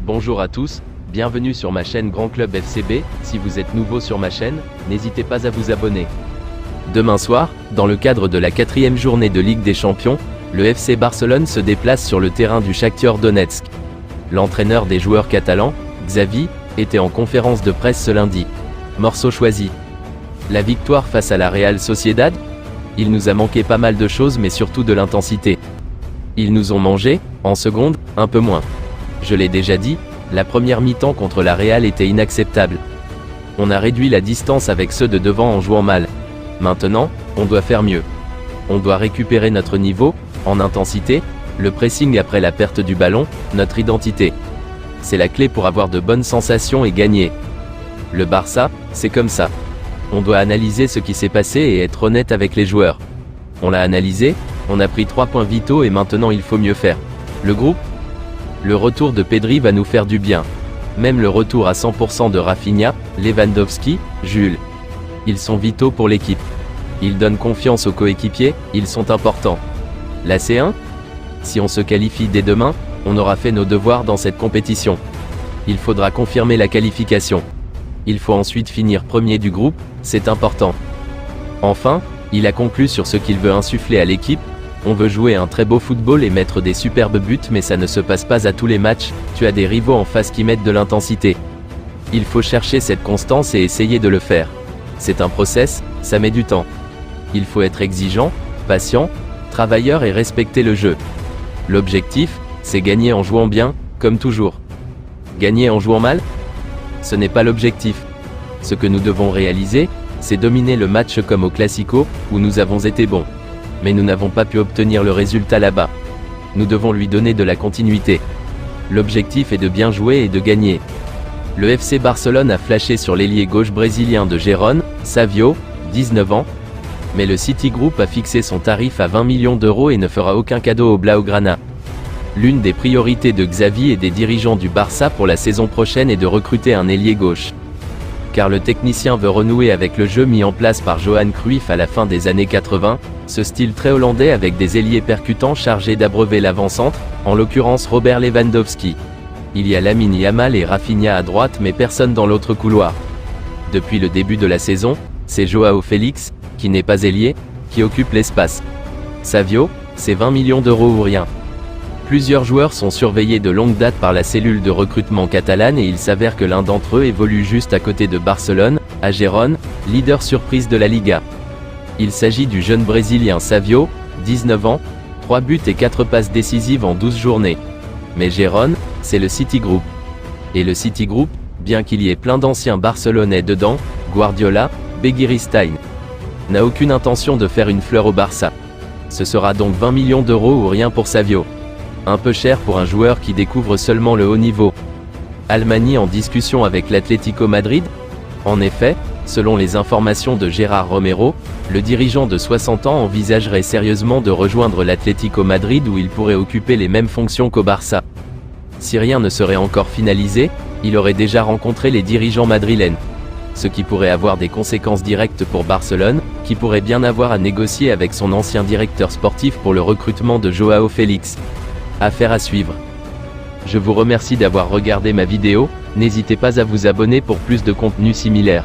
Bonjour à tous, bienvenue sur ma chaîne Grand Club FCB. Si vous êtes nouveau sur ma chaîne, n'hésitez pas à vous abonner. Demain soir, dans le cadre de la 4e journée de Ligue des Champions, le FC Barcelone se déplace sur le terrain du Shakhtar Donetsk. L'entraîneur des joueurs catalans, Xavi, était en conférence de presse ce lundi. Morceau choisi. La victoire face à la Real Sociedad? Il nous a manqué pas mal de choses mais surtout de l'intensité. Ils nous ont mangé, en seconde, un peu moins. Je l'ai déjà dit, la première mi-temps contre la Real était inacceptable. On a réduit la distance avec ceux de devant en jouant mal. Maintenant, on doit faire mieux. On doit récupérer notre niveau, en intensité, le pressing après la perte du ballon, notre identité. C'est la clé pour avoir de bonnes sensations et gagner. Le Barça, c'est comme ça. On doit analyser ce qui s'est passé et être honnête avec les joueurs. On l'a analysé, on a pris 3 points vitaux et maintenant il faut mieux faire. Le groupe? Le retour de Pedri va nous faire du bien. Même le retour à 100% de Rafinha, Lewandowski, Jules. Ils sont vitaux pour l'équipe. Ils donnent confiance aux coéquipiers, ils sont importants. La C1? Si on se qualifie dès demain, on aura fait nos devoirs dans cette compétition. Il faudra confirmer la qualification. Il faut ensuite finir premier du groupe, c'est important. Enfin, il a conclu sur ce qu'il veut insuffler à l'équipe. On veut jouer un très beau football et mettre des superbes buts mais ça ne se passe pas à tous les matchs, tu as des rivaux en face qui mettent de l'intensité. Il faut chercher cette constance et essayer de le faire. C'est un process, ça met du temps. Il faut être exigeant, patient, travailleur et respecter le jeu. L'objectif, c'est gagner en jouant bien, comme toujours. Gagner en jouant mal? Ce n'est pas l'objectif. Ce que nous devons réaliser, c'est dominer le match comme au Classico, où nous avons été bons. Mais nous n'avons pas pu obtenir le résultat là-bas. Nous devons lui donner de la continuité. L'objectif est de bien jouer et de gagner. Le FC Barcelone a flashé sur l'ailier gauche brésilien de Gérone, Savio, 19 ans. Mais le City Group a fixé son tarif à 20 millions d'euros et ne fera aucun cadeau au Blaugrana. L'une des priorités de Xavi et des dirigeants du Barça pour la saison prochaine est de recruter un ailier gauche. Car le technicien veut renouer avec le jeu mis en place par Johan Cruyff à la fin des années 80, ce style très hollandais avec des ailiers percutants chargés d'abreuver l'avant-centre, en l'occurrence Robert Lewandowski. Il y a Lamine Yamal et Rafinha à droite mais personne dans l'autre couloir. Depuis le début de la saison, c'est Joao Félix, qui n'est pas ailier, qui occupe l'espace. Savio, c'est 20 millions d'euros ou rien. Plusieurs joueurs sont surveillés de longue date par la cellule de recrutement catalane et il s'avère que l'un d'entre eux évolue juste à côté de Barcelone, à Gérone, leader surprise de la Liga. Il s'agit du jeune Brésilien Savio, 19 ans, 3 buts et 4 passes décisives en 12 journées. Mais Gérone, c'est le City Group. Et le City Group, bien qu'il y ait plein d'anciens Barcelonais dedans, Guardiola, Begiristain, n'a aucune intention de faire une fleur au Barça. Ce sera donc 20 millions d'euros ou rien pour Savio. Un peu cher pour un joueur qui découvre seulement le haut niveau. Almani en discussion avec l'Atlético Madrid? En effet, selon les informations de Gérard Romero, le dirigeant de 60 ans envisagerait sérieusement de rejoindre l'Atlético Madrid où il pourrait occuper les mêmes fonctions qu'au Barça. Si rien ne serait encore finalisé, il aurait déjà rencontré les dirigeants madrilènes. Ce qui pourrait avoir des conséquences directes pour Barcelone, qui pourrait bien avoir à négocier avec son ancien directeur sportif pour le recrutement de Joao Félix. Affaire à suivre. Je vous remercie d'avoir regardé ma vidéo, n'hésitez pas à vous abonner pour plus de contenu similaire.